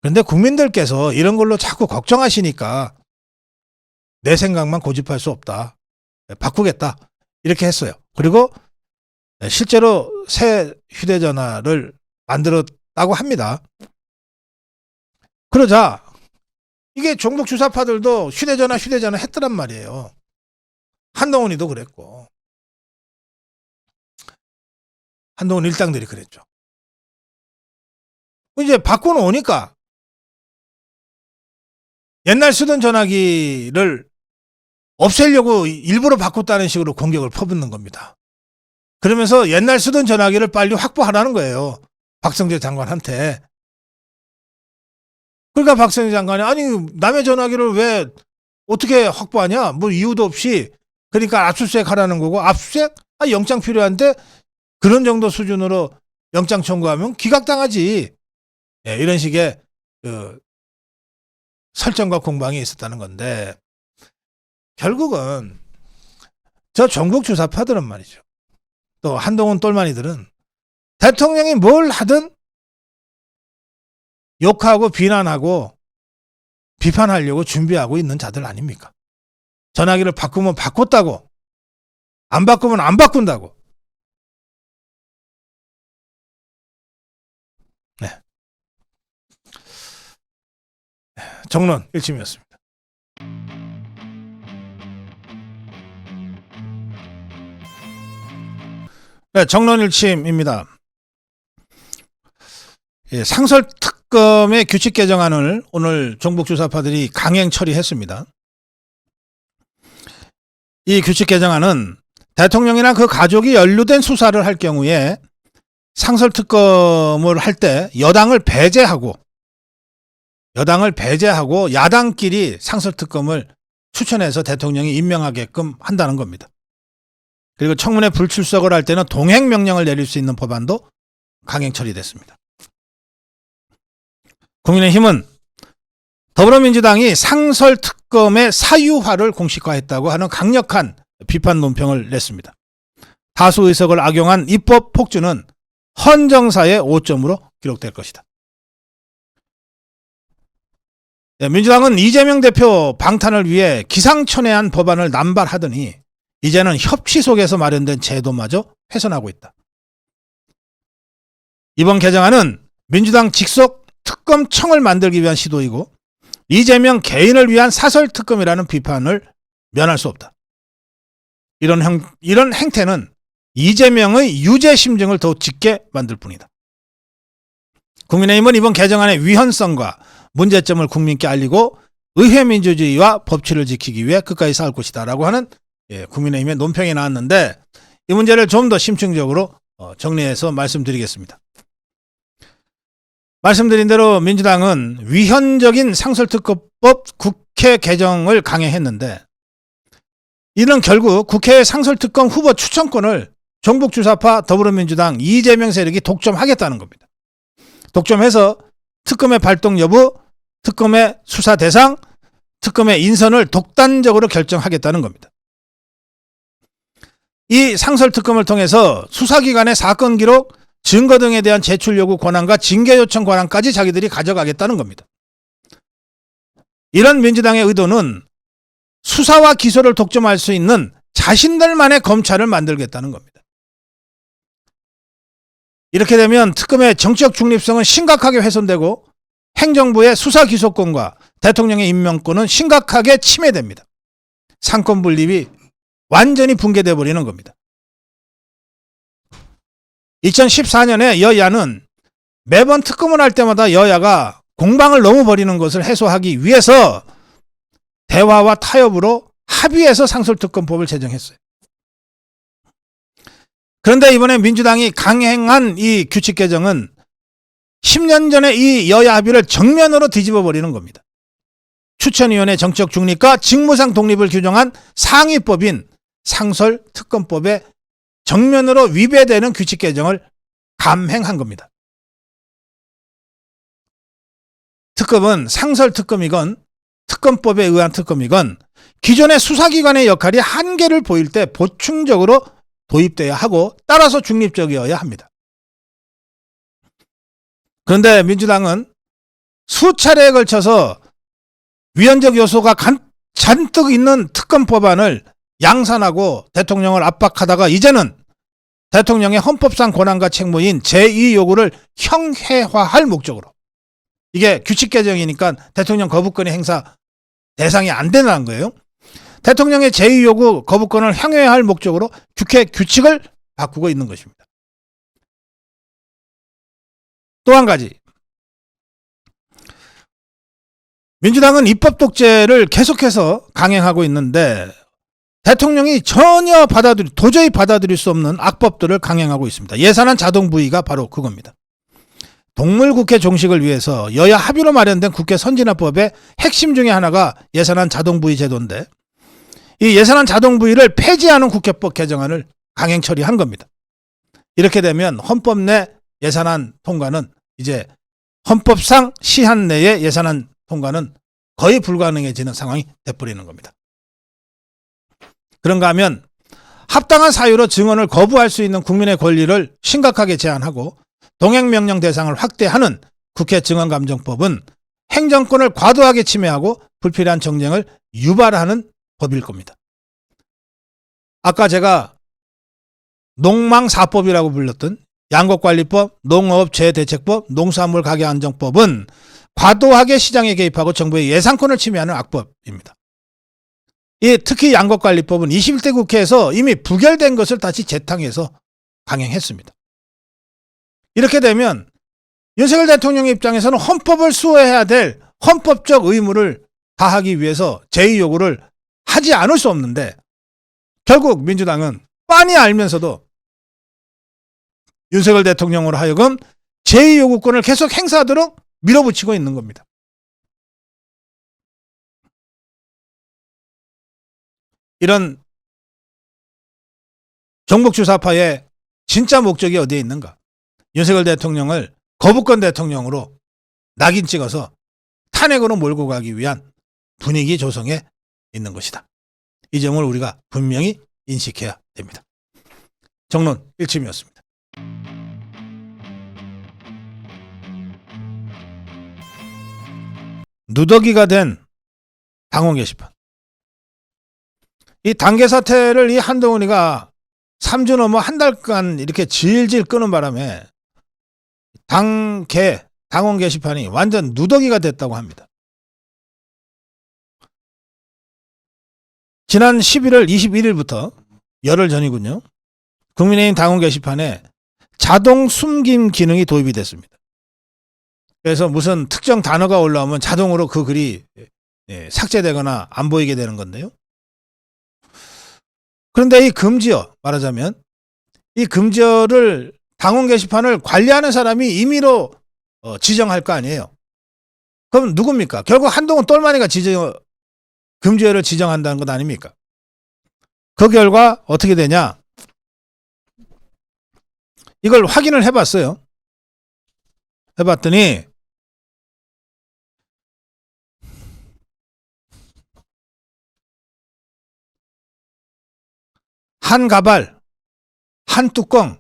그런데 국민들께서 이런 걸로 자꾸 걱정하시니까 내 생각만 고집할 수 없다. 바꾸겠다. 이렇게 했어요. 그리고 실제로 새 휴대전화를 만들었다고 합니다. 그러자 이게 종북 주사파들도 휴대전화 했더란 말이에요. 한동훈이도 그랬고 한동훈 일당들이 그랬죠. 이제 바꿔놓으니까 옛날 쓰던 전화기를 없애려고 일부러 바꿨다는 식으로 공격을 퍼붓는 겁니다. 그러면서 옛날 쓰던 전화기를 빨리 확보하라는 거예요. 박성재 장관한테. 그러니까 박성재 장관이 아니 남의 전화기를 왜 어떻게 확보하냐? 뭐 이유도 없이 그러니까 압수수색 하라는 거고 압수수색? 영장 필요한데 그런 정도 수준으로 영장 청구하면 기각당하지. 이런 식의 그 설정과 공방이 있었다는 건데 결국은 저 종북 주사파들은 말이죠. 또 한동훈 똘마니들은 대통령이 뭘 하든 욕하고 비난하고 비판하려고 준비하고 있는 자들 아닙니까? 전화기를 바꾸면 바꿨다고 안 바꾸면 안 바꾼다고. 네. 정론 1침이었습니다. 네, 정론 1침입니다. 상설특검의 규칙 개정안을 오늘 종북 주사파들이 강행 처리했습니다. 이 규칙 개정안은 대통령이나 그 가족이 연루된 수사를 할 경우에 상설특검을 할 때 여당을 배제하고 야당끼리 상설특검을 추천해서 대통령이 임명하게끔 한다는 겁니다. 그리고 청문회 불출석을 할 때는 동행명령을 내릴 수 있는 법안도 강행 처리됐습니다. 국민의힘은 더불어민주당이 상설특검의 사유화를 공식화했다고 하는 강력한 비판 논평을 냈습니다. 다수 의석을 악용한 입법 폭주는 헌정사의 오점으로 기록될 것이다. 민주당은 이재명 대표 방탄을 위해 기상천외한 법안을 남발하더니 이제는 협치 속에서 마련된 제도마저 훼손하고 있다. 이번 개정안은 민주당 직속 특검청을 만들기 위한 시도이고 이재명 개인을 위한 사설특검이라는 비판을 면할 수 없다. 이런 행태는 이재명의 유죄 심증을 더 짙게 만들 뿐이다. 국민의힘은 이번 개정안의 위헌성과 문제점을 국민께 알리고 의회 민주주의와 법치를 지키기 위해 끝까지 싸울 것이다 라고 하는 국민의힘의 논평이 나왔는데 이 문제를 좀 더 심층적으로 정리해서 말씀드리겠습니다. 말씀드린 대로 민주당은 위헌적인 상설특검법 국회 개정을 강행했는데 이는 결국 국회 상설특검 후보 추천권을 종북주사파 더불어민주당 이재명 세력이 독점하겠다는 겁니다. 독점해서 특검의 발동 여부, 특검의 수사 대상, 특검의 인선을 독단적으로 결정하겠다는 겁니다. 이 상설특검을 통해서 수사기관의 사건 기록, 증거 등에 대한 제출 요구 권한과 징계 요청 권한까지 자기들이 가져가겠다는 겁니다. 이런 민주당의 의도는 수사와 기소를 독점할 수 있는 자신들만의 검찰을 만들겠다는 겁니다. 이렇게 되면 특검의 정치적 중립성은 심각하게 훼손되고 행정부의 수사 기소권과 대통령의 임명권은 심각하게 침해됩니다. 상권 분립이 완전히 붕괴되어 버리는 겁니다. 2014년에 여야는 매번 특검을 할 때마다 여야가 공방을 너무 벌이는 것을 해소하기 위해서 대화와 타협으로 합의해서 상설특검법을 제정했어요. 그런데 이번에 민주당이 강행한 이 규칙 개정은 10년 전에 이 여야 합의를 정면으로 뒤집어 버리는 겁니다. 추천위원회 정치적 중립과 직무상 독립을 규정한 상위법인 상설특검법에 정면으로 위배되는 규칙 개정을 감행한 겁니다. 특검은 상설특검이건 특검법에 의한 특검이건 기존의 수사기관의 역할이 한계를 보일 때 보충적으로 도입돼야 하고 따라서 중립적이어야 합니다. 그런데 민주당은 수차례에 걸쳐서 위헌적 요소가 잔뜩 있는 특검 법안을 양산하고 대통령을 압박하다가 이제는 대통령의 헌법상 권한과 책무인 제2 요구를 형해화할 목적으로, 이게 규칙 개정이니까 대통령 거부권의 행사 대상이 안 된다는 거예요. 대통령의 제2 요구 거부권을 형해화할 목적으로 국회 규칙을 바꾸고 있는 것입니다. 또 한 가지, 민주당은 입법 독재를 계속해서 강행하고 있는데 대통령이 도저히 받아들일 수 없는 악법들을 강행하고 있습니다. 예산안 자동 부의가 바로 그겁니다. 동물국회 종식을 위해서 여야 합의로 마련된 국회 선진화법의 핵심 중에 하나가 예산안 자동 부의 제도인데, 이 예산안 자동 부의를 폐지하는 국회법 개정안을 강행 처리한 겁니다. 이렇게 되면 헌법 내 예산안 통과는 이제 헌법상 시한 내의 예산안 통과는 거의 불가능해지는 상황이 돼버리는 겁니다. 그런가 하면 합당한 사유로 증언을 거부할 수 있는 국민의 권리를 심각하게 제한하고 동행명령 대상을 확대하는 국회 증언감정법은 행정권을 과도하게 침해하고 불필요한 정쟁을 유발하는 법일 겁니다. 아까 제가 농망사법이라고 불렀던 양곡관리법, 농업재해대책법, 농수산물가격안정법은 과도하게 시장에 개입하고 정부의 예산권을 침해하는 악법입니다. 특히 양곡관리법은 21대 국회에서 이미 부결된 것을 다시 재탕해서 강행했습니다. 이렇게 되면 윤석열 대통령의 입장에서는 헌법을 수호해야 될 헌법적 의무를 다하기 위해서 제2 요구를 하지 않을 수 없는데, 결국 민주당은 빤히 알면서도 윤석열 대통령으로 하여금 제2 요구권을 계속 행사하도록 밀어붙이고 있는 겁니다. 이런 정복주사파의 진짜 목적이 어디에 있는가? 윤석열 대통령을 거부권 대통령으로 낙인 찍어서 탄핵으로 몰고 가기 위한 분위기 조성에 있는 것이다. 이 점을 우리가 분명히 인식해야 됩니다. 정론 일침이었습니다. 누더기가 된 당원 게시판. 이 당계 사태를 이 한동훈이가 3주 넘어 한 달간 이렇게 질질 끄는 바람에 당원 게시판이 완전 누더기가 됐다고 합니다. 지난 11월 21일부터 열흘 전이군요. 국민의힘 당원 게시판에 자동 숨김 기능이 도입이 됐습니다. 그래서 무슨 특정 단어가 올라오면 자동으로 그 글이 삭제되거나 안 보이게 되는 건데요. 그런데 이 금지어, 말하자면 이 금지어를 당원 게시판을 관리하는 사람이 임의로 지정할 거 아니에요. 그럼 누굽니까? 결국 한동훈 똘마니가 금지어를 지정한다는 것 아닙니까? 그 결과 어떻게 되냐? 이걸 확인을 해봤어요. 해봤더니 한 가발, 한 뚜껑,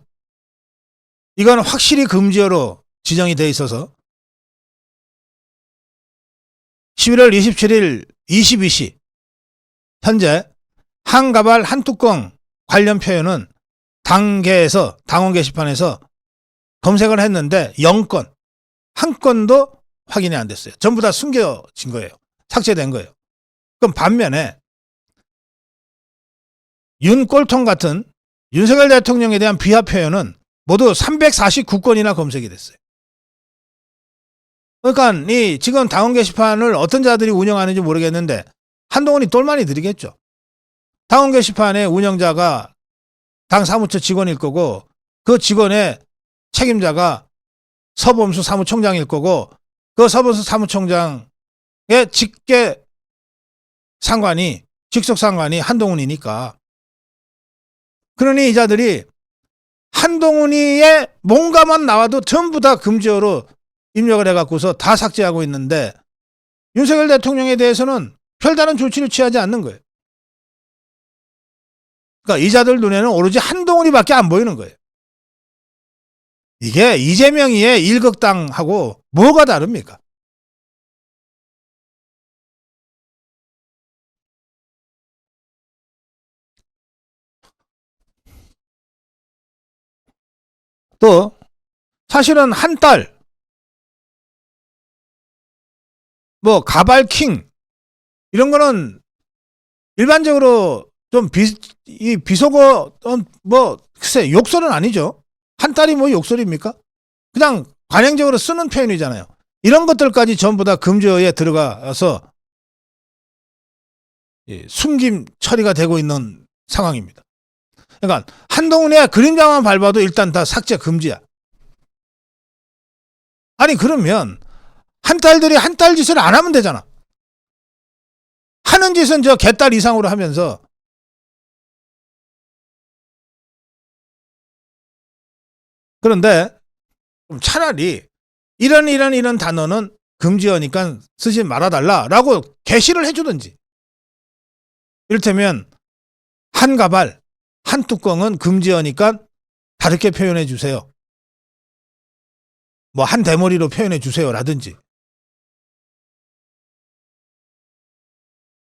이건 확실히 금지어로 지정이 돼 있어서 11월 27일 22시 현재 한가발 한뚜껑 관련 표현은 당계에서 당원 게시판에서 검색을 했는데 0건 한 건도 확인이 안 됐어요. 전부 다 숨겨진 거예요. 삭제된 거예요. 그럼 반면에 윤꼴통 같은 윤석열 대통령에 대한 비하 표현은 모두 349건이나 검색이 됐어요. 그러니까 이 지금 당원 게시판을 어떤 자들이 운영하는지 모르겠는데 한동훈이 똘마니 들이겠죠. 당원 게시판의 운영자가 당 사무처 직원일 거고 그 직원의 책임자가 서범수 사무총장일 거고 그 서범수 사무총장의 직계 상관이 직속 상관이 한동훈이니까. 그러니 이 자들이 한동훈이의 뭔가만 나와도 전부 다 금지어로 입력을 해갖고서 다 삭제하고 있는데 윤석열 대통령에 대해서는 별다른 조치를 취하지 않는 거예요. 그러니까 이 자들 눈에는 오로지 한동훈이밖에 안 보이는 거예요. 이게 이재명이의 일극당하고 뭐가 다릅니까? 또 사실은 한 달 뭐 가발킹 이런 거는 일반적으로 좀 비속어 뭐 글쎄 욕설은 아니죠. 한 달이 뭐 욕설입니까? 그냥 관행적으로 쓰는 표현이잖아요. 이런 것들까지 전부 다 금지어에 들어가서 숨김 처리가 되고 있는 상황입니다. 그러니까 한동훈의 그림자만 밟아도 일단 다 삭제 금지야. 아니 그러면 한 딸들이 한 딸 짓을 안 하면 되잖아. 하는 짓은 저 개딸 이상으로 하면서 그런데 차라리 이런 단어는 금지어니까 쓰지 말아달라라고 게시를 해주든지 이를테면 한 가발 한 뚜껑은 금지어니까 다르게 표현해 주세요. 뭐 한 대머리로 표현해 주세요라든지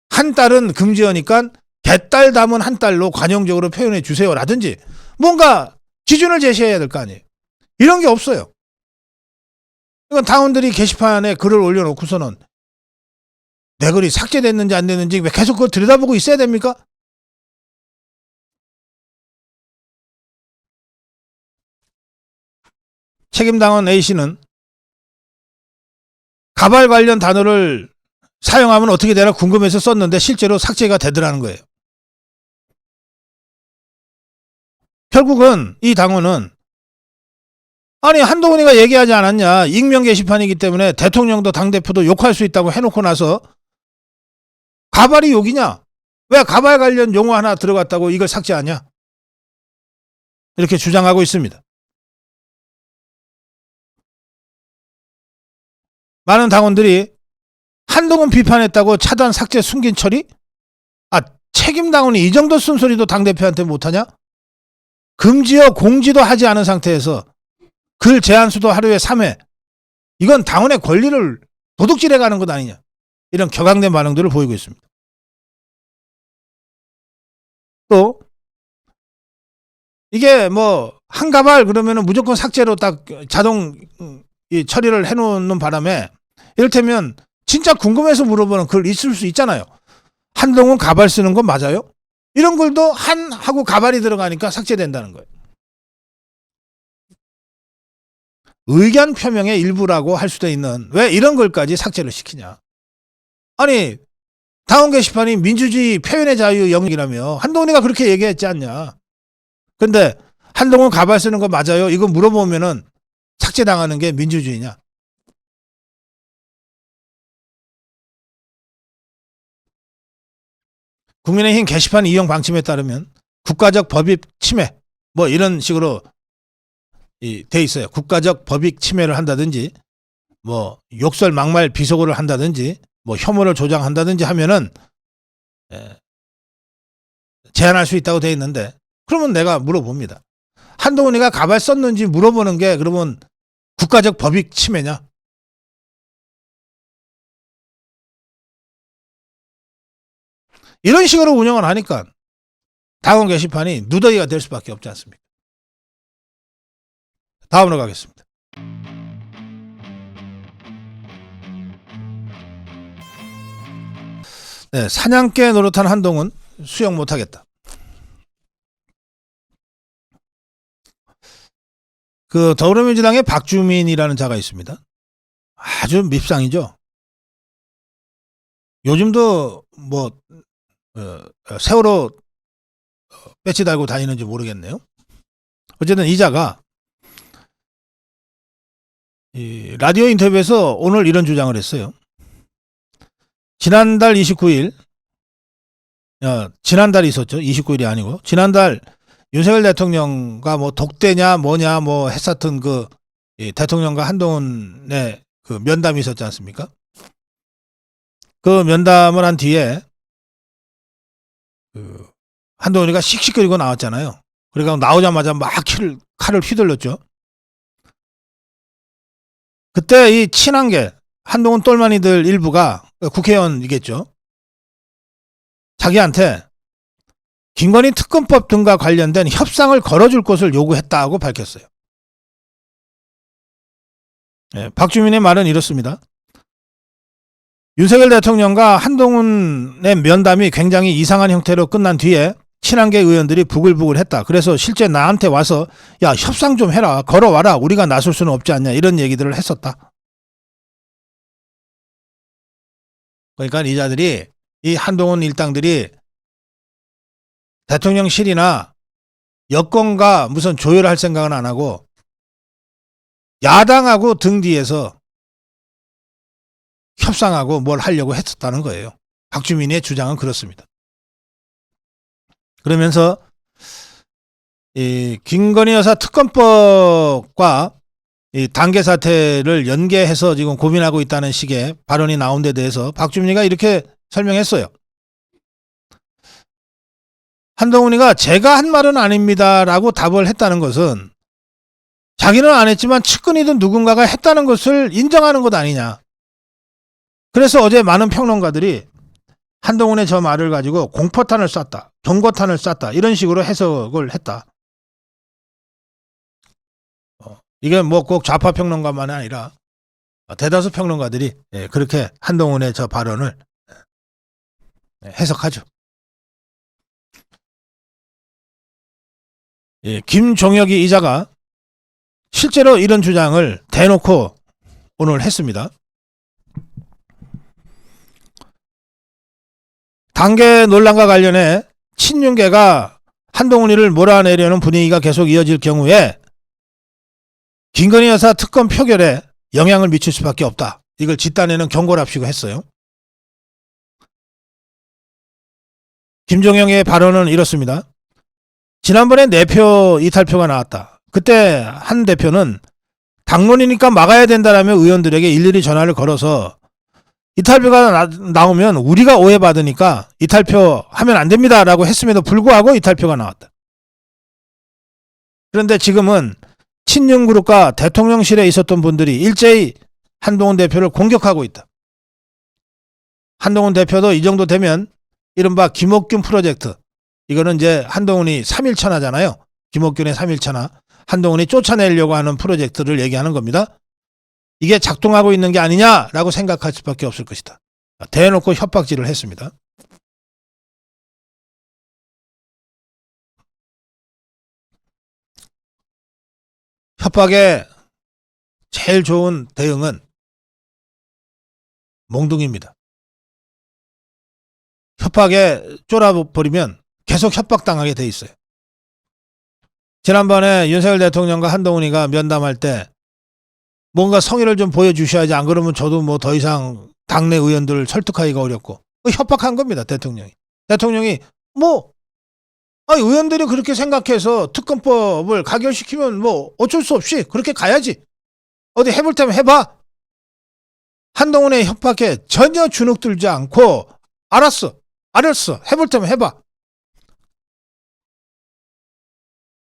한 딸은 금지어니까 개딸 담은 한 딸로 관용적으로 표현해 주세요라든지 뭔가 기준을 제시해야 될 거 아니에요. 이런 게 없어요. 이건 당원들이 게시판에 글을 올려놓고서는 내 글이 삭제됐는지 안 됐는지 왜 계속 그걸 들여다보고 있어야 됩니까? 책임당원 A씨는 가발 관련 단어를 사용하면 어떻게 되나 궁금해서 썼는데 실제로 삭제가 되더라는 거예요. 결국은 이 당원은 아니 한동훈이가 얘기하지 않았냐. 익명 게시판이기 때문에 대통령도 당대표도 욕할 수 있다고 해놓고 나서 가발이 욕이냐. 왜 가발 관련 용어 하나 들어갔다고 이걸 삭제하냐. 이렇게 주장하고 있습니다. 많은 당원들이 한동훈 비판했다고 차단 삭제 숨긴 처리? 아 책임당원이 이 정도 쓴소리도 당대표한테 못하냐? 금지어 공지도 하지 않은 상태에서 글 제한수도 하루에 3회 이건 당원의 권리를 도둑질해 가는 것 아니냐 이런 격앙된 반응들을 보이고 있습니다. 또 이게 뭐 한 가발 그러면은 무조건 삭제로 딱 자동 처리를 해놓는 바람에 이를테면 진짜 궁금해서 물어보는 글 있을 수 있잖아요. 한동훈 가발 쓰는 건 맞아요? 이런 글도 한 하고 가발이 들어가니까 삭제된다는 거예요. 의견 표명의 일부라고 할 수도 있는 왜 이런 글까지 삭제를 시키냐. 아니 당원 게시판이 민주주의 표현의 자유 영역이라며 한동훈이가 그렇게 얘기했지 않냐. 근데 한동훈 가발 쓰는 거 맞아요? 이거 물어보면은 삭제당하는 게 민주주의냐. 국민의힘 게시판 이용 방침에 따르면 국가적 법익 침해 뭐 이런 식으로 돼 있어요. 국가적 법익 침해를 한다든지 뭐 욕설 막말 비속어를 한다든지 뭐 혐오를 조장한다든지 하면은 제한할 수 있다고 돼 있는데 그러면 내가 물어봅니다. 한동훈이가 가발 썼는지 물어보는 게 그러면 국가적 법익 침해냐? 이런 식으로 운영을 하니까 당원 게시판이 누더기가 될 수밖에 없지 않습니까? 다음으로 가겠습니다. 네, 사냥개 노릇한 한동훈 수용 못하겠다. 그 더불어민주당의 박주민이라는 자가 있습니다. 아주 밉상이죠. 요즘도 뭐 세월호 배지 달고 다니는지 모르겠네요. 어쨌든 이 자가 이 라디오 인터뷰에서 오늘 이런 주장을 했어요. 지난달 29일, 지난달이 있었죠. 29일이 아니고 지난달 윤석열 대통령과 뭐 독대냐 뭐냐 뭐 했었던 그 대통령과 한동훈의 그 면담이 있었지 않습니까? 그 면담을 한 뒤에 그 한동훈이가 씩씩거리고 나왔잖아요. 그러니까 나오자마자 막 칼을 휘둘렀죠. 그때 이 친한계 한동훈 똘마니들 일부가 국회의원이겠죠. 자기한테 김건희 특검법 등과 관련된 협상을 걸어줄 것을 요구했다고 밝혔어요. 네, 박주민의 말은 이렇습니다. 윤석열 대통령과 한동훈의 면담이 굉장히 이상한 형태로 끝난 뒤에 친한계 의원들이 부글부글했다. 그래서 실제 나한테 와서 야 협상 좀 해라. 걸어와라. 우리가 나설 수는 없지 않냐. 이런 얘기들을 했었다. 그러니까 이 자들이 이 한동훈 일당들이 대통령실이나 여권과 무슨 조율할 생각은 안 하고 야당하고 등 뒤에서 협상하고 뭘 하려고 했었다는 거예요. 박주민의 주장은 그렇습니다. 그러면서 이 김건희 여사 특검법과 이 단계 사태를 연계해서 지금 고민하고 있다는 식의 발언이 나온 데 대해서 박주민이가 이렇게 설명했어요. 한동훈이가 제가 한 말은 아닙니다라고 답을 했다는 것은 자기는 안 했지만 측근이든 누군가가 했다는 것을 인정하는 것 아니냐. 그래서 어제 많은 평론가들이 한동훈의 저 말을 가지고 공포탄을 쐈다. 경고탄을 쐈다. 이런 식으로 해석을 했다. 이게 뭐 꼭 좌파 평론가만이 아니라 대다수 평론가들이 그렇게 한동훈의 저 발언을 해석하죠. 김종혁이 이자가 실제로 이런 주장을 대놓고 오늘 했습니다. 단계 논란과 관련해 친윤계가 한동훈이를 몰아내려는 분위기가 계속 이어질 경우에 김건희 여사 특검 표결에 영향을 미칠 수밖에 없다. 이걸 집단에는 경고랍시고 했어요. 김종영의 발언은 이렇습니다. 지난번에 내표 이탈표가 나왔다. 그때 한 대표는 당론이니까 막아야 된다라며 의원들에게 일일이 전화를 걸어서 이탈표가 나오면 우리가 오해받으니까 이탈표 하면 안 됩니다라고 했음에도 불구하고 이탈표가 나왔다. 그런데 지금은 친윤그룹과 대통령실에 있었던 분들이 일제히 한동훈 대표를 공격하고 있다. 한동훈 대표도 이 정도 되면 이른바 김옥균 프로젝트, 이거는 이제 한동훈이 3.1천하잖아요. 김옥균의 3.1천하, 한동훈이 쫓아내려고 하는 프로젝트를 얘기하는 겁니다. 이게 작동하고 있는 게 아니냐라고 생각할 수밖에 없을 것이다. 대놓고 협박질을 했습니다. 협박의 제일 좋은 대응은 몽둥이입니다. 협박에 쫄아버리면 계속 협박당하게 돼 있어요. 지난번에 윤석열 대통령과 한동훈이가 면담할 때 뭔가 성의를 좀 보여주셔야지, 안 그러면 저도 뭐 더 이상 당내 의원들을 설득하기가 어렵고 협박한 겁니다. 대통령이 뭐 의원들이 그렇게 생각해서 특검법을 가결시키면 뭐 어쩔 수 없이 그렇게 가야지. 어디 해볼 테면 해봐. 한동훈의 협박에 전혀 주눅들지 않고 알았어. 해볼 테면 해봐.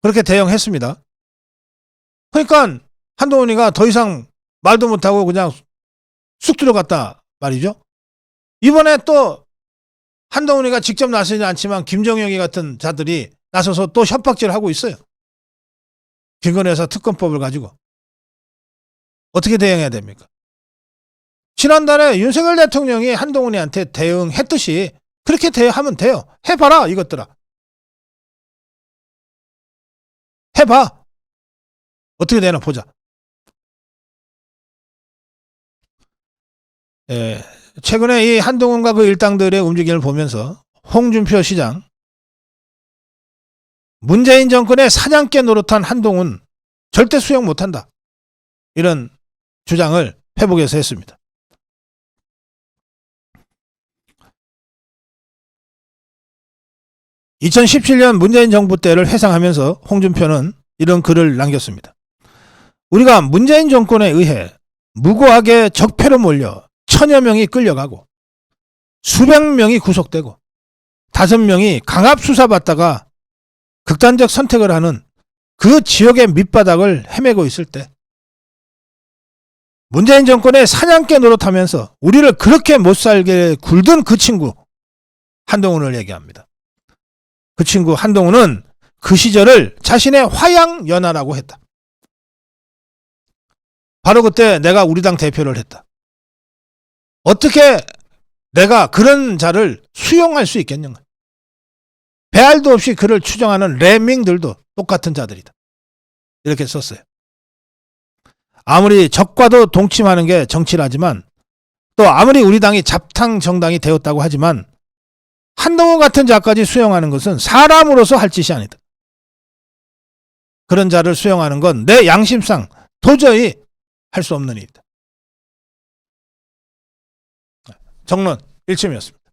그렇게 대응했습니다. 그러니까 한동훈이가 더 이상 말도 못하고 그냥 쑥 들어갔다 말이죠. 이번에 또 한동훈이가 직접 나서지 않지만 김정영이 같은 자들이 나서서 또 협박질을 하고 있어요. 김건희 여사 특검법을 가지고. 어떻게 대응해야 됩니까? 지난달에 윤석열 대통령이 한동훈이한테 대응했듯이 그렇게 대응하면 돼요. 해봐라 이것들아. 해봐. 어떻게 되나 보자. 예, 최근에 이 한동훈과 그 일당들의 움직임을 보면서 홍준표 시장, 문재인 정권의 사냥개 노릇한 한동훈 절대 수용 못한다. 이런 주장을 페북에서 했습니다. (2017년) 문재인 정부 때를 회상하면서 홍준표는 이런 글을 남겼습니다. 우리가 문재인 정권에 의해 무고하게 적폐로 몰려 1000여 명이 끌려가고 수백 명이 구속되고 5명이 강압수사받다가 극단적 선택을 하는 그 지역의 밑바닥을 헤매고 있을 때 문재인 정권의 사냥개 노릇하면서 우리를 그렇게 못살게 굴던 그 친구 한동훈을 얘기합니다. 그 친구 한동훈은 그 시절을 자신의 화양연화라고 했다. 바로 그때 내가 우리 당 대표를 했다. 어떻게 내가 그런 자를 수용할 수 있겠는가? 배알도 없이 그를 추정하는 레밍들도 똑같은 자들이다. 이렇게 썼어요. 아무리 적과도 동침하는 게 정치라지만 또 아무리 우리 당이 잡탕 정당이 되었다고 하지만 한동훈 같은 자까지 수용하는 것은 사람으로서 할 짓이 아니다. 그런 자를 수용하는 건 내 양심상 도저히 할 수 없는 일이다. 정론 1침이었습니다.